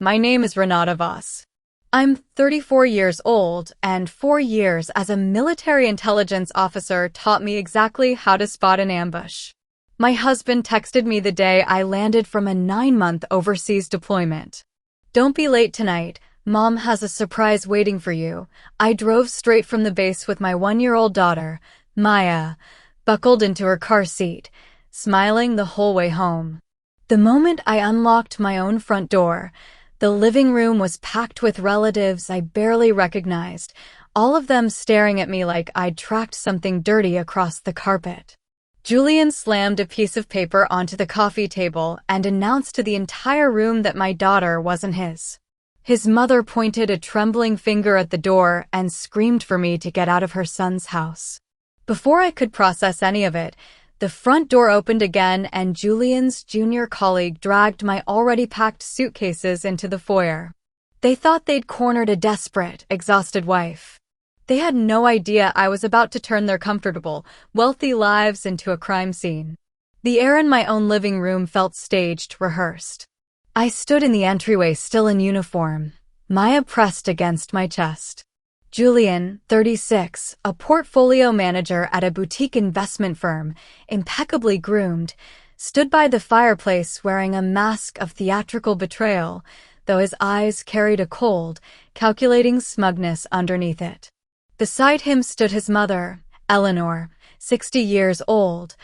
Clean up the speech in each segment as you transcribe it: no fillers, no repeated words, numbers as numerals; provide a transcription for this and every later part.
My name is Renata Voss. I'm 34 years old, and 4 years as a military intelligence officer taught me exactly how to spot an ambush. My husband texted me the day I landed from a 9-month overseas deployment. "Don't be late tonight. Mom has a surprise waiting for you." I drove straight from the base with my 1-year-old daughter, Maya, buckled into her car seat, smiling the whole way home. The moment I unlocked my own front door, the living room was packed with relatives I barely recognized, all of them staring at me like I'd tracked something dirty across the carpet. Julian slammed a piece of paper onto the coffee table and announced to the entire room that my daughter wasn't his. His mother pointed a trembling finger at the door and screamed for me to get out of her son's house. Before I could process any of it, the front door opened again and Julian's junior colleague dragged my already packed suitcases into the foyer. They thought they'd cornered a desperate, exhausted wife. They had no idea I was about to turn their comfortable, wealthy lives into a crime scene. The air in my own living room felt staged, rehearsed. I stood in the entryway still in uniform, Maya pressed against my chest. Julian, 36, a portfolio manager at a boutique investment firm, impeccably groomed, stood by the fireplace wearing a mask of theatrical betrayal, though his eyes carried a cold, calculating smugness underneath it. Beside him stood his mother, Eleanor, 60 years old,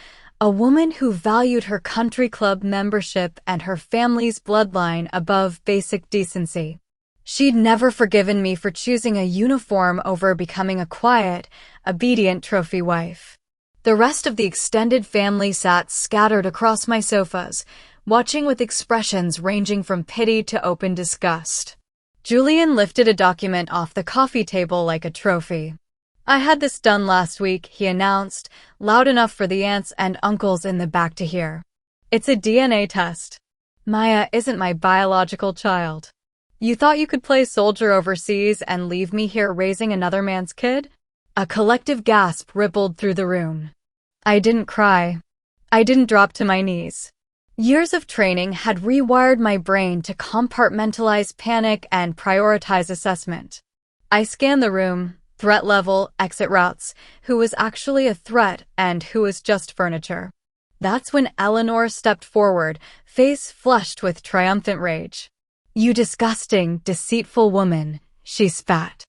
a woman who valued her country club membership and her family's bloodline above basic decency. She'd never forgiven me for choosing a uniform over becoming a quiet, obedient trophy wife. The rest of the extended family sat scattered across my sofas, watching with expressions ranging from pity to open disgust. Julian lifted a document off the coffee table like a trophy. "I had this done last week," he announced, loud enough for the aunts and uncles in the back to hear. "It's a DNA test. Maya isn't my biological child. You thought you could play soldier overseas and leave me here raising another man's kid?" A collective gasp rippled through the room. I didn't cry. I didn't drop to my knees. Years of training had rewired my brain to compartmentalize panic and prioritize assessment. I scanned the room, threat level, exit routes, who was actually a threat and who was just furniture. That's when Eleanor stepped forward, face flushed with triumphant rage. "You disgusting, deceitful woman," she spat.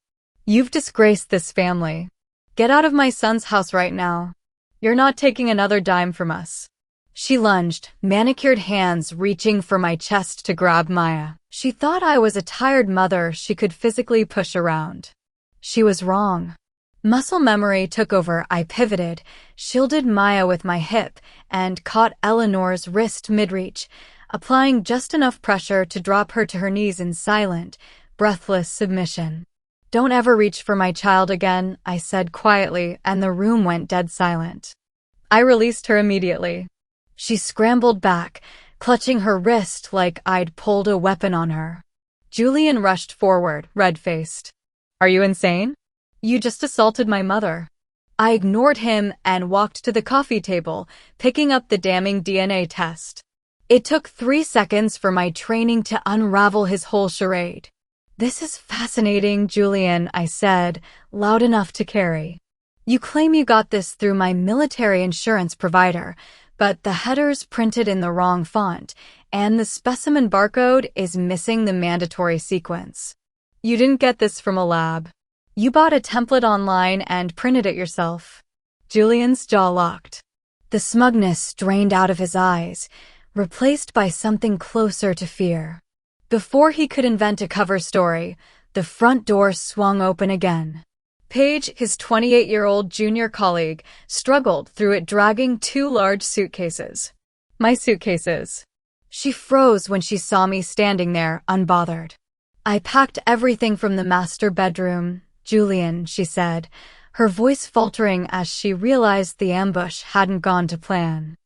"You've disgraced this family. Get out of my son's house right now. You're not taking another dime from us." She lunged, manicured hands reaching for my chest to grab Maya. She thought I was a tired mother she could physically push around. She was wrong. Muscle memory took over. I pivoted, shielded Maya with my hip, and caught Eleanor's wrist mid-reach, applying just enough pressure to drop her to her knees in silent, breathless submission. "Don't ever reach for my child again," I said quietly, and the room went dead silent. I released her immediately. She scrambled back, clutching her wrist like I'd pulled a weapon on her. Julian rushed forward, red-faced. "Are you insane? You just assaulted my mother." I ignored him and walked to the coffee table, picking up the damning DNA test. It took 3 seconds for my training to unravel his whole charade. "This is fascinating, Julian," I said, loud enough to carry. "You claim you got this through my military insurance provider, but the header's printed in the wrong font, and the specimen barcode is missing the mandatory sequence. You didn't get this from a lab. You bought a template online and printed it yourself." Julian's jaw locked. The smugness drained out of his eyes, replaced by something closer to fear. Before he could invent a cover story, the front door swung open again. Paige, his 28-year-old junior colleague, struggled through it dragging 2 large suitcases. "My suitcases." She froze when she saw me standing there, unbothered. "I packed everything from the master bedroom, Julian," she said, her voice faltering as she realized the ambush hadn't gone to plan.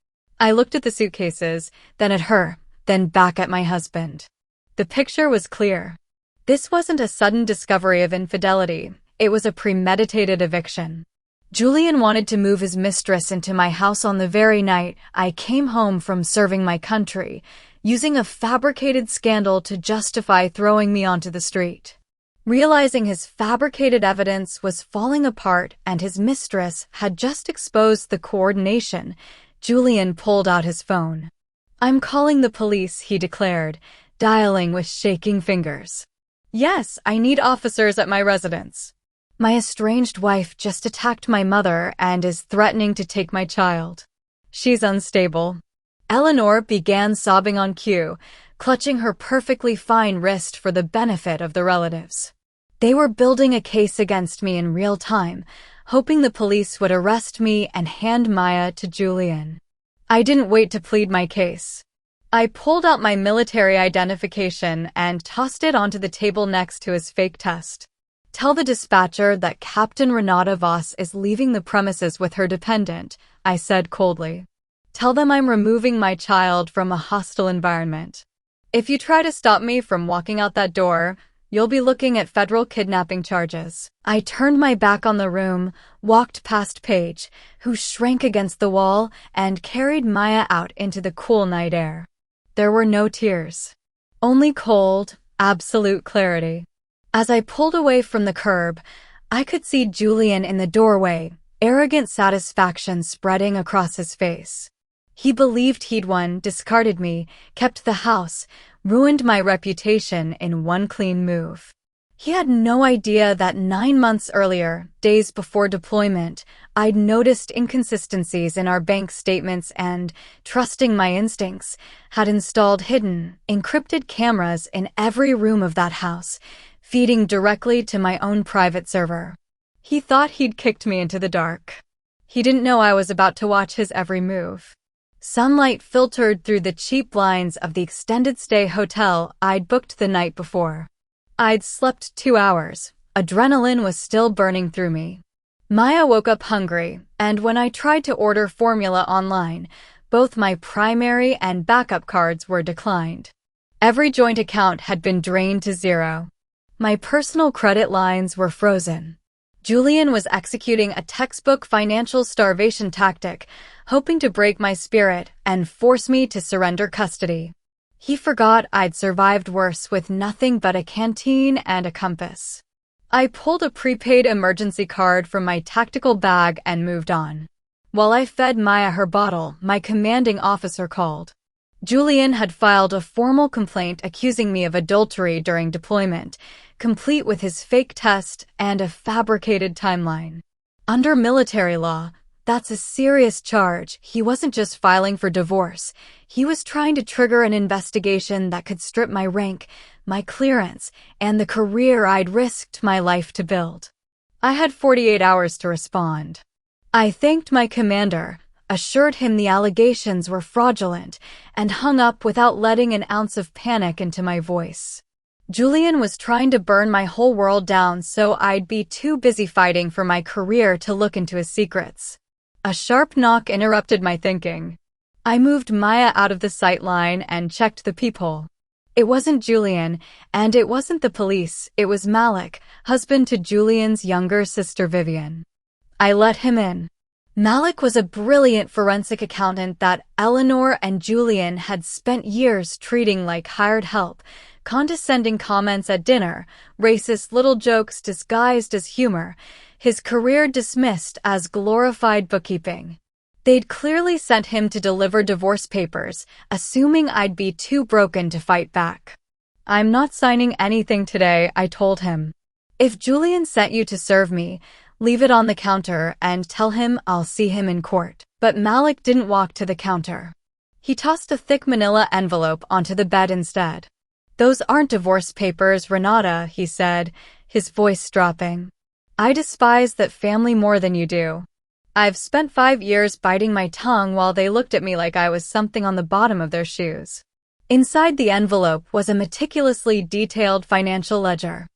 I looked at the suitcases, then at her, then back at my husband. The picture was clear. This wasn't a sudden discovery of infidelity. It was a premeditated eviction. Julian wanted to move his mistress into my house on the very night I came home from serving my country, using a fabricated scandal to justify throwing me onto the street. Realizing his fabricated evidence was falling apart and his mistress had just exposed the coordination, Julian pulled out his phone. "I'm calling the police," he declared, dialing with shaking fingers. "Yes, I need officers at my residence. My estranged wife just attacked my mother and is threatening to take my child. She's unstable." Eleanor began sobbing on cue, clutching her perfectly fine wrist for the benefit of the relatives. They were building a case against me in real time, hoping the police would arrest me and hand Maya to Julian. I didn't wait to plead my case. I pulled out my military identification and tossed it onto the table next to his fake test. "Tell the dispatcher that Captain Renata Voss is leaving the premises with her dependent," I said coldly. "Tell them I'm removing my child from a hostile environment. If you try to stop me from walking out that door, you'll be looking at federal kidnapping charges." I turned my back on the room, walked past Paige, who shrank against the wall, and carried Maya out into the cool night air. There were no tears. Only cold, absolute clarity. As I pulled away from the curb, I could see Julian in the doorway, arrogant satisfaction spreading across his face. He believed he'd won, discarded me, kept the house, ruined my reputation in one clean move. He had no idea that 9 months earlier, days before deployment, I'd noticed inconsistencies in our bank statements and, trusting my instincts, had installed hidden, encrypted cameras in every room of that house, feeding directly to my own private server. He thought he'd kicked me into the dark. He didn't know I was about to watch his every move. Sunlight filtered through the cheap blinds of the extended stay hotel I'd booked the night before. I'd slept 2 hours. Adrenaline was still burning through me. Maya woke up hungry, and when I tried to order formula online, both my primary and backup cards were declined. Every joint account had been drained to zero. My personal credit lines were frozen. Julian was executing a textbook financial starvation tactic, hoping to break my spirit and force me to surrender custody. He forgot I'd survived worse with nothing but a canteen and a compass. I pulled a prepaid emergency card from my tactical bag and moved on. While I fed Maya her bottle, my commanding officer called. Julian had filed a formal complaint accusing me of adultery during deployment, complete with his fake test and a fabricated timeline. Under military law, that's a serious charge. He wasn't just filing for divorce. He was trying to trigger an investigation that could strip my rank, my clearance, and the career I'd risked my life to build. I had 48 hours to respond. I thanked my commander, assured him the allegations were fraudulent, and hung up without letting an ounce of panic into my voice. Julian was trying to burn my whole world down so I'd be too busy fighting for my career to look into his secrets. A sharp knock interrupted my thinking. I moved Maya out of the sight line and checked the peephole. It wasn't Julian, and it wasn't the police, it was Malik, husband to Julian's younger sister Vivian. I let him in. Malik was a brilliant forensic accountant that Eleanor and Julian had spent years treating like hired help, condescending comments at dinner, racist little jokes disguised as humor, his career dismissed as glorified bookkeeping. They'd clearly sent him to deliver divorce papers, assuming I'd be too broken to fight back. "I'm not signing anything today," I told him. "If Julian sent you to serve me, leave it on the counter and tell him I'll see him in court." But Malik didn't walk to the counter. He tossed a thick manila envelope onto the bed instead. "Those aren't divorce papers, Renata," he said, his voice dropping. "I despise that family more than you do. I've spent 5 years biting my tongue while they looked at me like I was something on the bottom of their shoes." Inside the envelope was a meticulously detailed financial ledger.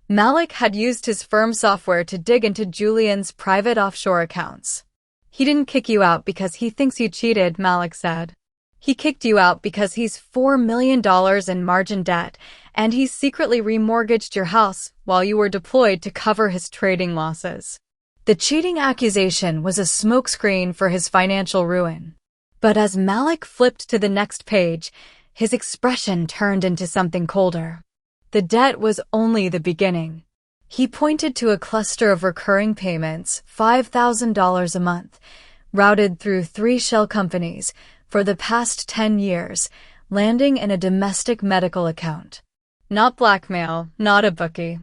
Malik had used his firm software to dig into Julian's private offshore accounts. "He didn't kick you out because he thinks you cheated," Malik said. "He kicked you out because he's $4 million in margin debt, and he secretly remortgaged your house while you were deployed to cover his trading losses." The cheating accusation was a smokescreen for his financial ruin. But as Malik flipped to the next page, his expression turned into something colder. The debt was only the beginning. He pointed to a cluster of recurring payments, $5,000 a month, routed through 3 shell companies for the past 10 years, landing in a domestic medical account. Not blackmail, not a bookie.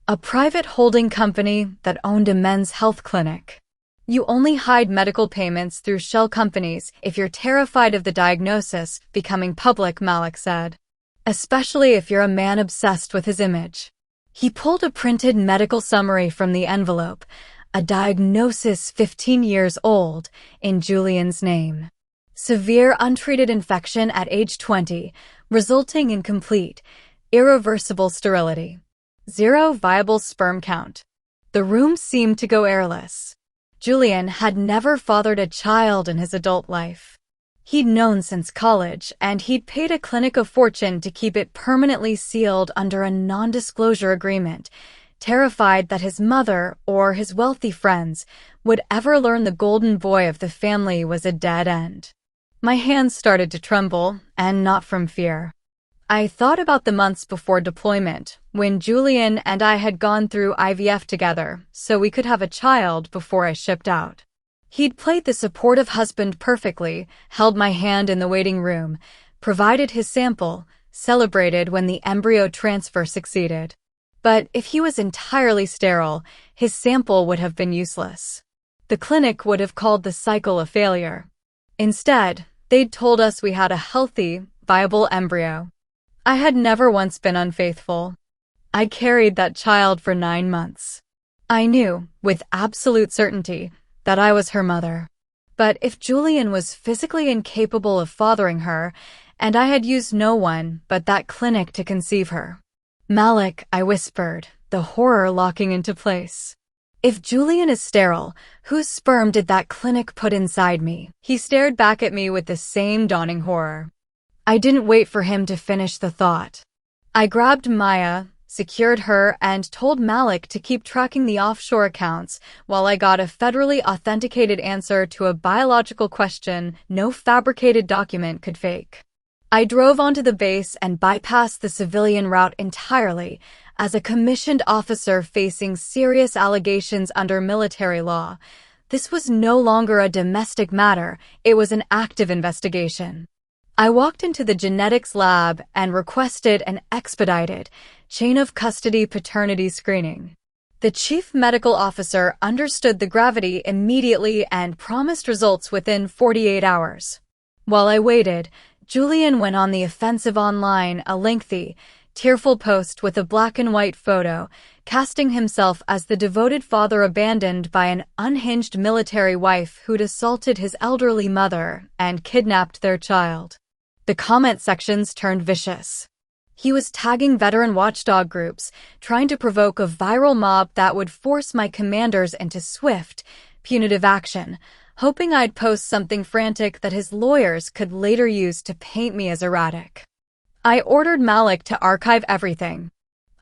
A private holding company that owned a men's health clinic. You only hide medical payments through shell companies if you're terrified of the diagnosis becoming public, Malik said. Especially if you're a man obsessed with his image. He pulled a printed medical summary from the envelope, a diagnosis 15 years old, in Julian's name. Severe untreated infection at age 20, resulting in complete, irreversible sterility. 0 viable sperm count. The room seemed to go airless. Julian had never fathered a child in his adult life. He'd known since college, and he'd paid a clinic a fortune to keep it permanently sealed under a non-disclosure agreement, terrified that his mother or his wealthy friends would ever learn the golden boy of the family was a dead end. My hands started to tremble, and not from fear. I thought about the months before deployment, when Julian and I had gone through IVF together so we could have a child before I shipped out. He'd played the supportive husband perfectly, held my hand in the waiting room, provided his sample, celebrated when the embryo transfer succeeded. But if he was entirely sterile, his sample would have been useless. The clinic would have called the cycle a failure. Instead, they'd told us we had a healthy, viable embryo. I had never once been unfaithful. I carried that child for 9 months. I knew, with absolute certainty, that I was her mother. But if Julian was physically incapable of fathering her, and I had used no one but that clinic to conceive her. Malik, I whispered, the horror locking into place. If Julian is sterile, whose sperm did that clinic put inside me? He stared back at me with the same dawning horror. I didn't wait for him to finish the thought. I grabbed Maya, secured her, and told Malik to keep tracking the offshore accounts while I got a federally authenticated answer to a biological question no fabricated document could fake. I drove onto the base and bypassed the civilian route entirely as a commissioned officer facing serious allegations under military law. This was no longer a domestic matter, it was an active investigation. I walked into the genetics lab and requested an expedited chain of custody paternity screening. The chief medical officer understood the gravity immediately and promised results within 48 hours. While I waited, Julian went on the offensive online, a lengthy, tearful post with a black and white photo, casting himself as the devoted father abandoned by an unhinged military wife who'd assaulted his elderly mother and kidnapped their child. The comment sections turned vicious. He was tagging veteran watchdog groups, trying to provoke a viral mob that would force my commanders into swift, punitive action, hoping I'd post something frantic that his lawyers could later use to paint me as erratic. I ordered Malik to archive everything.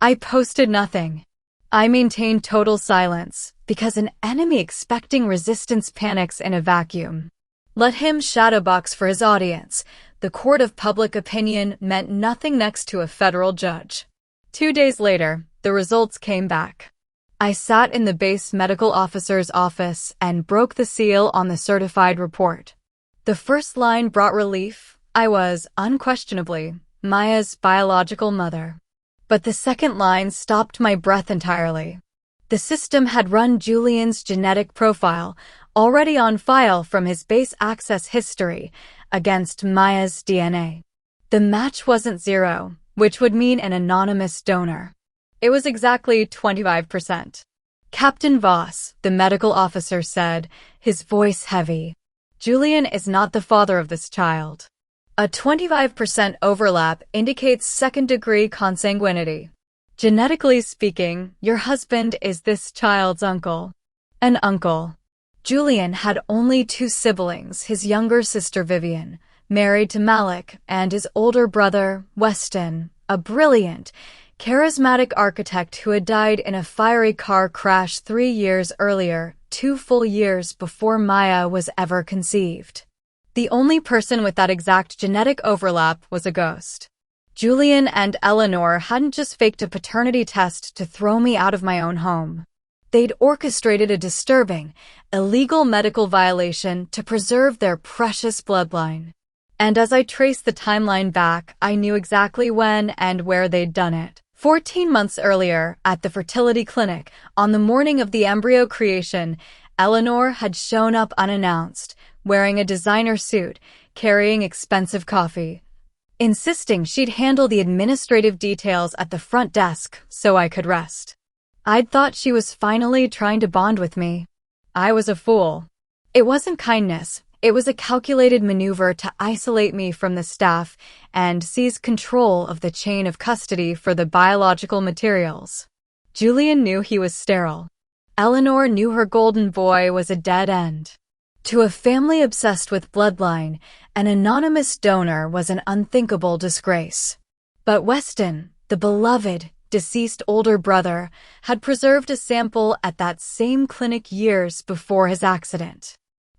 I posted nothing. I maintained total silence, because an enemy expecting resistance panics in a vacuum. Let him shadowbox for his audience. The court of public opinion meant nothing next to a federal judge. 2 days later, the results came back. I sat in the base medical officer's office and broke the seal on the certified report. The first line brought relief. I was, unquestionably, Maya's biological mother. But the second line stopped my breath entirely. The system had run Julian's genetic profile, already on file from his base access history, against Maya's DNA. The match wasn't 0, which would mean an anonymous donor. It was exactly 25%. Captain Voss, the medical officer said, his voice heavy. Julian is not the father of this child. A 25% overlap indicates second-degree consanguinity. Genetically speaking, your husband is this child's uncle. An uncle. Julian had only 2 siblings, his younger sister Vivian, married to Malik, and his older brother, Weston, a brilliant, charismatic architect who had died in a fiery car crash 3 years earlier, 2 full years before Maya was ever conceived. The only person with that exact genetic overlap was a ghost. Julian and Eleanor hadn't just faked a paternity test to throw me out of my own home. They'd orchestrated a disturbing, illegal medical violation to preserve their precious bloodline. And as I traced the timeline back, I knew exactly when and where they'd done it. 14 months earlier, at the fertility clinic, on the morning of the embryo creation, Eleanor had shown up unannounced, wearing a designer suit, carrying expensive coffee, insisting she'd handle the administrative details at the front desk so I could rest. I'd thought she was finally trying to bond with me. I was a fool. It wasn't kindness. It was a calculated maneuver to isolate me from the staff and seize control of the chain of custody for the biological materials. Julian knew he was sterile. Eleanor knew her golden boy was a dead end. To a family obsessed with bloodline, an anonymous donor was an unthinkable disgrace. But Weston, the beloved, deceased older brother, had preserved a sample at that same clinic years before his accident.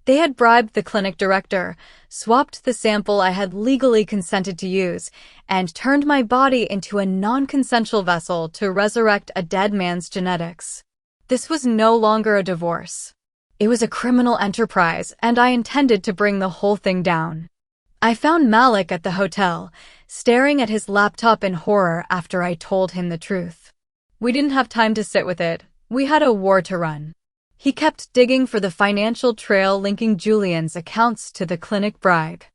They had bribed the clinic director, swapped the sample I had legally consented to use, and turned my body into a non-consensual vessel to resurrect a dead man's genetics. This was no longer a divorce. It was a criminal enterprise, and I intended to bring the whole thing down. I found Malik at the hotel, staring at his laptop in horror after I told him the truth. We didn't have time to sit with it. We had a war to run. He kept digging for the financial trail linking Julian's accounts to the clinic bribe.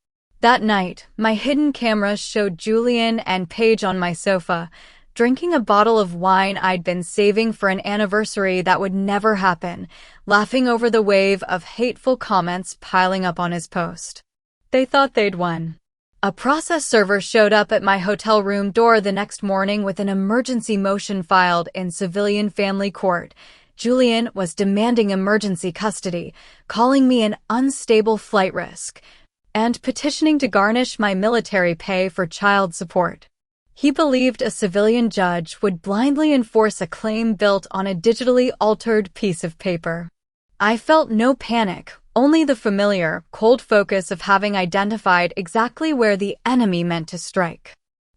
That night, my hidden camera showed Julian and Paige on my sofa, drinking a bottle of wine I'd been saving for an anniversary that would never happen, laughing over the wave of hateful comments piling up on his post. They thought they'd won. A process server showed up at my hotel room door the next morning with an emergency motion filed in civilian family court. Julian was demanding emergency custody, calling me an unstable flight risk, and petitioning to garnish my military pay for child support. He believed a civilian judge would blindly enforce a claim built on a digitally altered piece of paper. I felt no panic, only the familiar, cold focus of having identified exactly where the enemy meant to strike.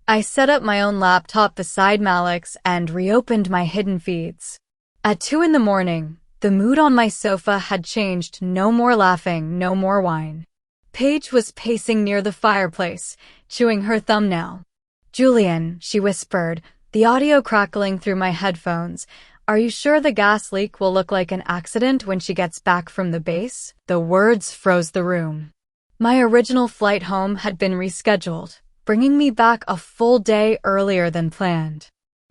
I set up my own laptop beside Malik's and reopened my hidden feeds. At 2 a.m, the mood on my sofa had changed. No more laughing, no more wine. Paige was pacing near the fireplace, chewing her thumbnail. "Julian," she whispered, the audio crackling through my headphones, "are you sure the gas leak will look like an accident when she gets back from the base?" The words froze the room. My original flight home had been rescheduled, bringing me back a full day earlier than planned.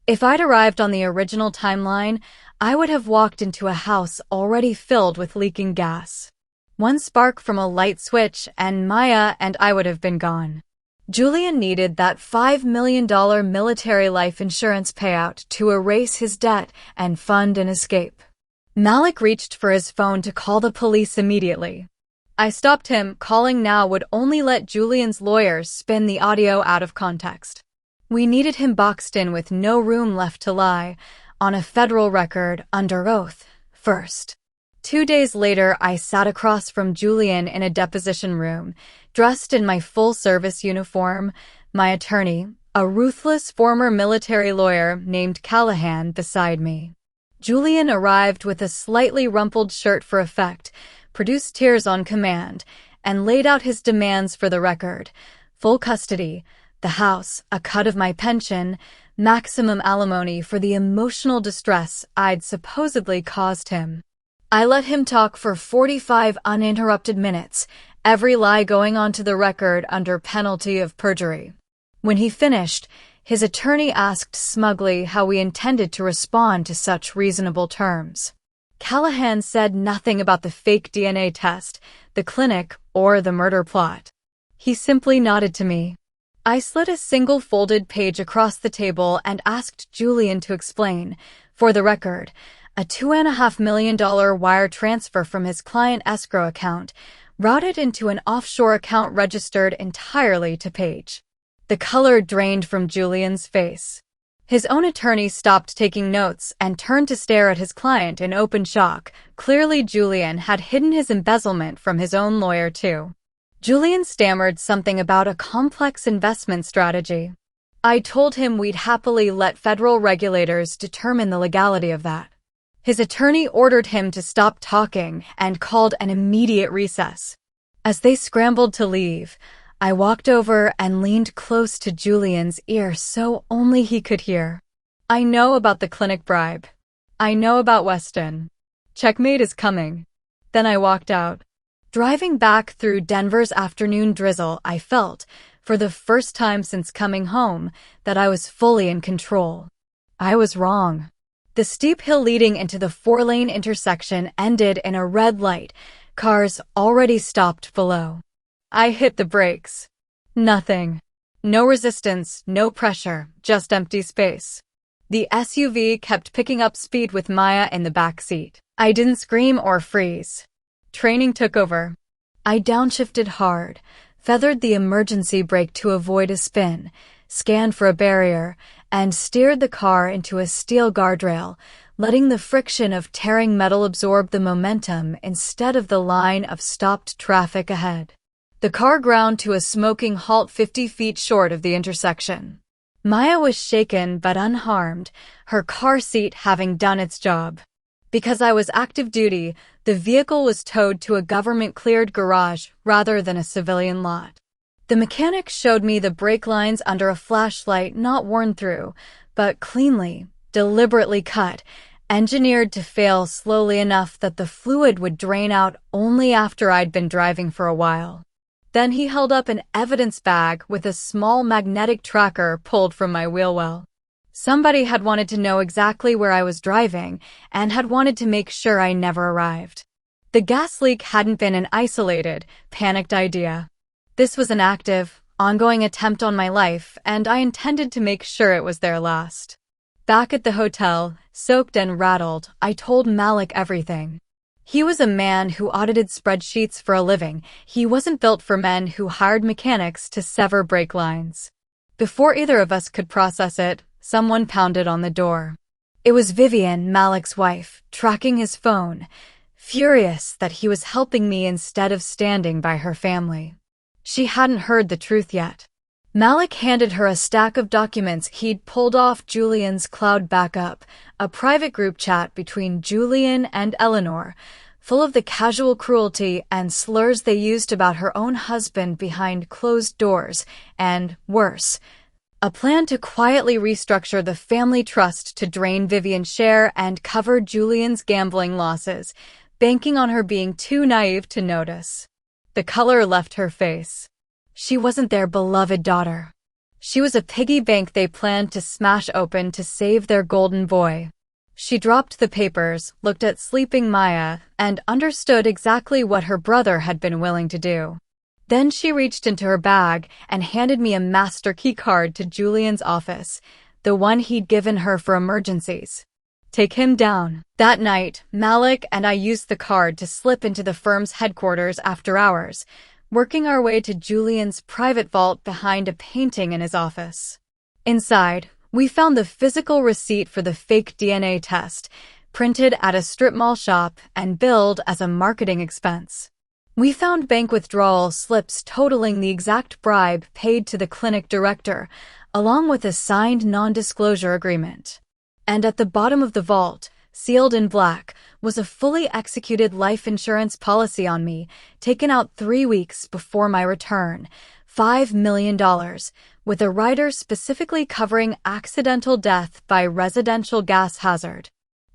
If I'd arrived on the original timeline, I would have walked into a house already filled with leaking gas. One spark from a light switch, and Maya and I would have been gone. Julian needed that $5 million military life insurance payout to erase his debt and fund an escape. Malik reached for his phone to call the police immediately. I stopped him. Calling now would only let Julian's lawyers spin the audio out of context. We needed him boxed in with no room left to lie, on a federal record, under oath, first. 2 days later, I sat across from Julian in a deposition room, dressed in my full-service uniform, my attorney, a ruthless former military lawyer named Callahan, beside me. Julian arrived with a slightly rumpled shirt for effect, produced tears on command, and laid out his demands for the record: full custody, the house, a cut of my pension, maximum alimony for the emotional distress I'd supposedly caused him. I let him talk for 45 uninterrupted minutes, every lie going onto the record under penalty of perjury. When he finished, his attorney asked smugly how we intended to respond to such reasonable terms. Callahan said nothing about the fake DNA test, the clinic, or the murder plot. He simply nodded to me. I slid a single folded page across the table and asked Julian to explain, for the record, a $2.5 million wire transfer from his client escrow account, routed into an offshore account registered entirely to Paige. The color drained from Julian's face. His own attorney stopped taking notes and turned to stare at his client in open shock. Clearly Julian had hidden his embezzlement from his own lawyer too. Julian stammered something about a complex investment strategy. I told him we'd happily let federal regulators determine the legality of that. His attorney ordered him to stop talking and called an immediate recess. As they scrambled to leave, I walked over and leaned close to Julian's ear so only he could hear. I know about the clinic bribe. I know about Weston. Checkmate is coming. Then I walked out. Driving back through Denver's afternoon drizzle, I felt, for the first time since coming home, that I was fully in control. I was wrong. The steep hill leading into the 4-lane intersection ended in a red light, cars already stopped below. I hit the brakes. Nothing. No resistance, no pressure, just empty space. The SUV kept picking up speed with Maya in the back seat. I didn't scream or freeze. Training took over. I downshifted hard, feathered the emergency brake to avoid a spin, scanned for a barrier, and steered the car into a steel guardrail, letting the friction of tearing metal absorb the momentum instead of the line of stopped traffic ahead. The car ground to a smoking halt 50 feet short of the intersection. Maya was shaken but unharmed, her car seat having done its job. Because I was active duty, the vehicle was towed to a government-cleared garage rather than a civilian lot. The mechanic showed me the brake lines under a flashlight not worn through, but cleanly, deliberately cut, engineered to fail slowly enough that the fluid would drain out only after I'd been driving for a while. Then he held up an evidence bag with a small magnetic tracker pulled from my wheel well. Somebody had wanted to know exactly where I was driving and had wanted to make sure I never arrived. The gas leak hadn't been an isolated, panicked idea. This was an active, ongoing attempt on my life, and I intended to make sure it was their last. Back at the hotel, soaked and rattled, I told Malik everything. He was a man who audited spreadsheets for a living. He wasn't built for men who hired mechanics to sever brake lines. Before either of us could process it, someone pounded on the door. It was Vivian, Malik's wife, tracking his phone, furious that he was helping me instead of standing by her family. She hadn't heard the truth yet. Malik handed her a stack of documents he'd pulled off Julian's cloud backup, a private group chat between Julian and Eleanor, full of the casual cruelty and slurs they used about her own husband behind closed doors, and, worse, a plan to quietly restructure the family trust to drain Vivian's share and cover Julian's gambling losses, banking on her being too naive to notice. The color left her face. She wasn't their beloved daughter. She was a piggy bank they planned to smash open to save their golden boy. She dropped the papers, looked at sleeping Maya, and understood exactly what her brother had been willing to do. Then she reached into her bag and handed me a master key card to Julian's office, the one he'd given her for emergencies. Take him down. That night, Malik and I used the card to slip into the firm's headquarters after hours, working our way to Julian's private vault behind a painting in his office. Inside, we found the physical receipt for the fake DNA test, printed at a strip mall shop and billed as a marketing expense. We found bank withdrawal slips totaling the exact bribe paid to the clinic director, along with a signed non-disclosure agreement. And at the bottom of the vault, sealed in black, was a fully executed life insurance policy on me, taken out 3 weeks before my return, $5 million, with a rider specifically covering accidental death by residential gas hazard.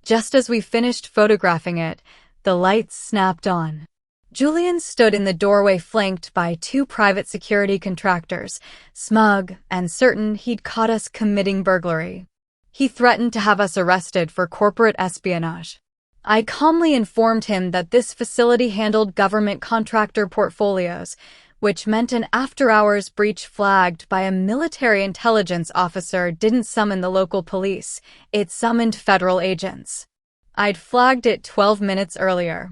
Just as we finished photographing it, the lights snapped on. Julian stood in the doorway flanked by 2 private security contractors, smug and certain he'd caught us committing burglary. He threatened to have us arrested for corporate espionage. I calmly informed him that this facility handled government contractor portfolios, which meant an after-hours breach flagged by a military intelligence officer didn't summon the local police, it summoned federal agents. I'd flagged it 12 minutes earlier.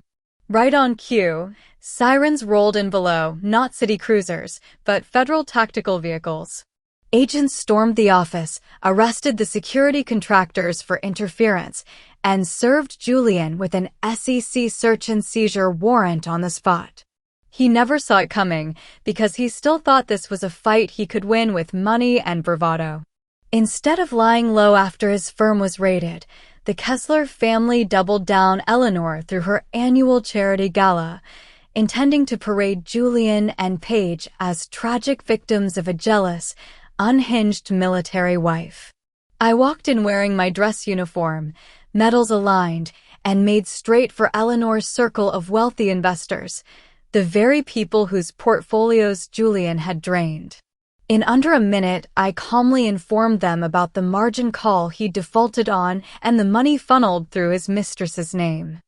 Right on cue, sirens rolled in below, not city cruisers, but federal tactical vehicles. Agents stormed the office, arrested the security contractors for interference, and served Julian with an SEC search and seizure warrant on the spot. He never saw it coming because he still thought this was a fight he could win with money and bravado. Instead of lying low after his firm was raided, the Kessler family doubled down Eleanor through her annual charity gala, intending to parade Julian and Paige as tragic victims of a jealous, unhinged military wife. I walked in wearing my dress uniform, medals aligned, and made straight for Eleanor's circle of wealthy investors, the very people whose portfolios Julian had drained. In under a minute, I calmly informed them about the margin call he defaulted on and the money funneled through his mistress's name.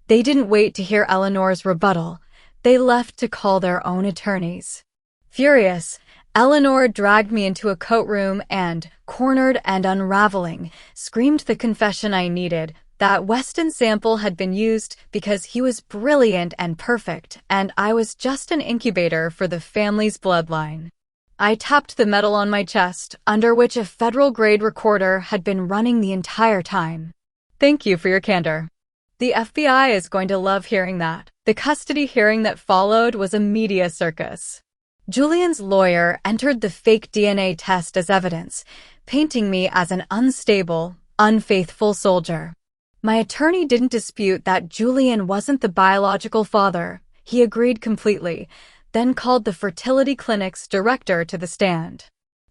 They didn't wait to hear Eleanor's rebuttal. They left to call their own attorneys. Furious, Eleanor dragged me into a coat room and, cornered and unraveling, screamed the confession I needed, that Weston sample had been used because he was brilliant and perfect, and I was just an incubator for the family's bloodline. I tapped the metal on my chest, under which a federal-grade recorder had been running the entire time. Thank you for your candor. The FBI is going to love hearing that. The custody hearing that followed was a media circus. Julian's lawyer entered the fake DNA test as evidence, painting me as an unstable, unfaithful soldier. My attorney didn't dispute that Julian wasn't the biological father. He agreed completely, then called the fertility clinic's director to the stand.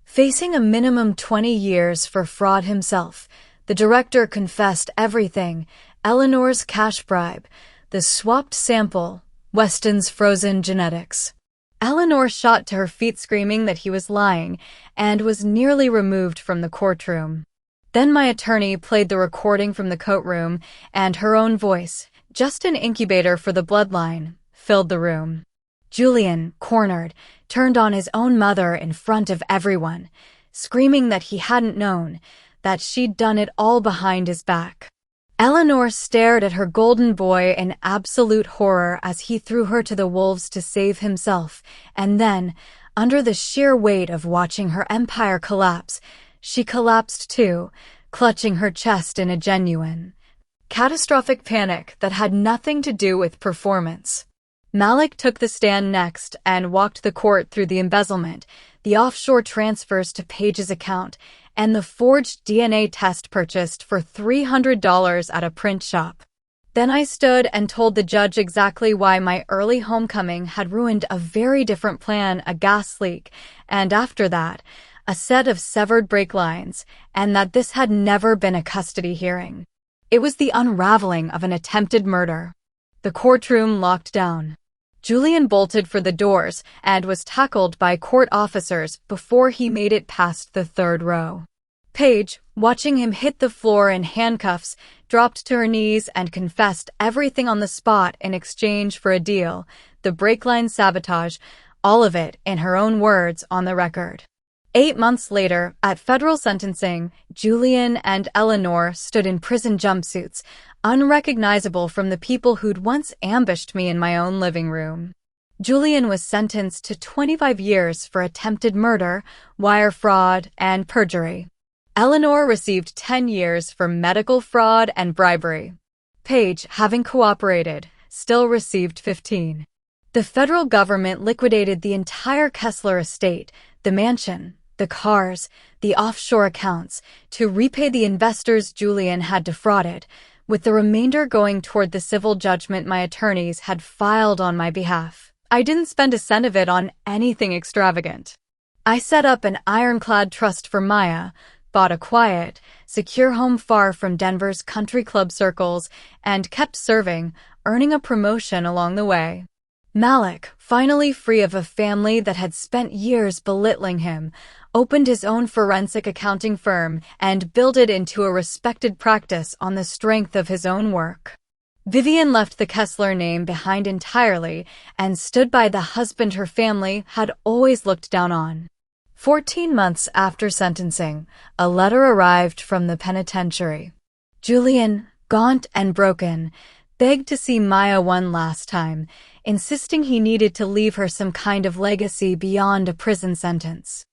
Facing a minimum 20 years for fraud himself, the director confessed everything: Eleanor's cash bribe, the swapped sample, Weston's frozen genetics. Eleanor shot to her feet screaming that he was lying and was nearly removed from the courtroom. Then my attorney played the recording from the coat room, and her own voice, just an incubator for the bloodline, filled the room. Julian, cornered, turned on his own mother in front of everyone, screaming that he hadn't known, that she'd done it all behind his back. Eleanor stared at her golden boy in absolute horror as he threw her to the wolves to save himself, and then, under the sheer weight of watching her empire collapse, she collapsed too, clutching her chest in a genuine, catastrophic panic that had nothing to do with performance. Malik took the stand next and walked the court through the embezzlement, the offshore transfers to Paige's account, and the forged DNA test purchased for $300 at a print shop. Then I stood and told the judge exactly why my early homecoming had ruined a very different plan: a gas leak, and after that, a set of severed brake lines, and that this had never been a custody hearing. It was the unraveling of an attempted murder. The courtroom locked down. Julian bolted for the doors and was tackled by court officers before he made it past the third row. Paige, watching him hit the floor in handcuffs, dropped to her knees and confessed everything on the spot in exchange for a deal: the brake line sabotage, all of it in her own words on the record. 8 months later, at federal sentencing, Julian and Eleanor stood in prison jumpsuits, unrecognizable from the people who'd once ambushed me in my own living room. Julian was sentenced to 25 years for attempted murder, wire fraud, and perjury. Eleanor received 10 years for medical fraud and bribery. Paige, having cooperated, still received 15. The federal government liquidated the entire Kessler estate, the mansion, the cars, the offshore accounts, to repay the investors Julian had defrauded, with the remainder going toward the civil judgment my attorneys had filed on my behalf. I didn't spend a cent of it on anything extravagant. I set up an ironclad trust for Maya, bought a quiet, secure home far from Denver's country club circles, and kept serving, earning a promotion along the way. Malik, finally free of a family that had spent years belittling him, opened his own forensic accounting firm and built it into a respected practice on the strength of his own work. Vivian left the Kessler name behind entirely and stood by the husband her family had always looked down on. 14 months after sentencing, a letter arrived from the penitentiary. Julian, gaunt and broken, begged to see Maya one last time, insisting he needed to leave her some kind of legacy beyond a prison sentence.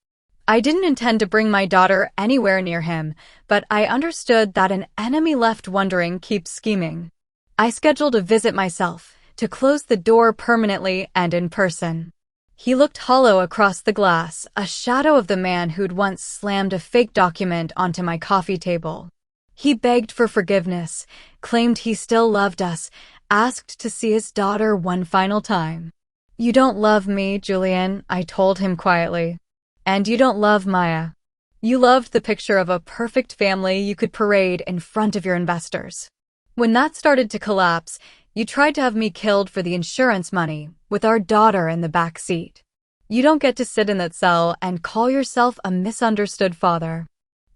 I didn't intend to bring my daughter anywhere near him, but I understood that an enemy left wondering keeps scheming. I scheduled a visit myself, to close the door permanently and in person. He looked hollow across the glass, a shadow of the man who'd once slammed a fake document onto my coffee table. He begged for forgiveness, claimed he still loved us, asked to see his daughter one final time. "You don't love me, Julian," I told him quietly. "And you don't love Maya. You loved the picture of a perfect family you could parade in front of your investors. When that started to collapse, you tried to have me killed for the insurance money, with our daughter in the back seat. You don't get to sit in that cell and call yourself a misunderstood father.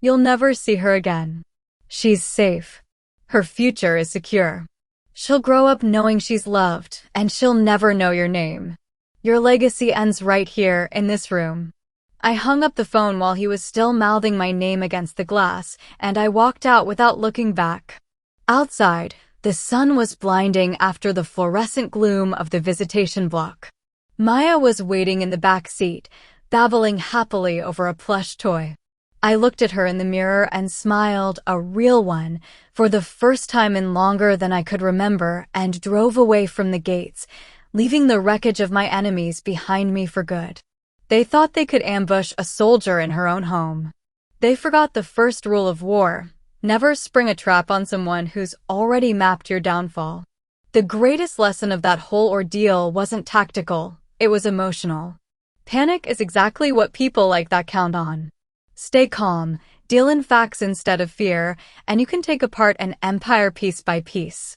You'll never see her again. She's safe. Her future is secure. She'll grow up knowing she's loved, and she'll never know your name. Your legacy ends right here, in this room." I hung up the phone while he was still mouthing my name against the glass, and I walked out without looking back. Outside, the sun was blinding after the fluorescent gloom of the visitation block. Maya was waiting in the back seat, babbling happily over a plush toy. I looked at her in the mirror and smiled, a real one, for the first time in longer than I could remember, and drove away from the gates, leaving the wreckage of my enemies behind me for good. They thought they could ambush a soldier in her own home. They forgot the first rule of war: never spring a trap on someone who's already mapped your downfall. The greatest lesson of that whole ordeal wasn't tactical, it was emotional. Panic is exactly what people like that count on. Stay calm, deal in facts instead of fear, and you can take apart an empire piece by piece.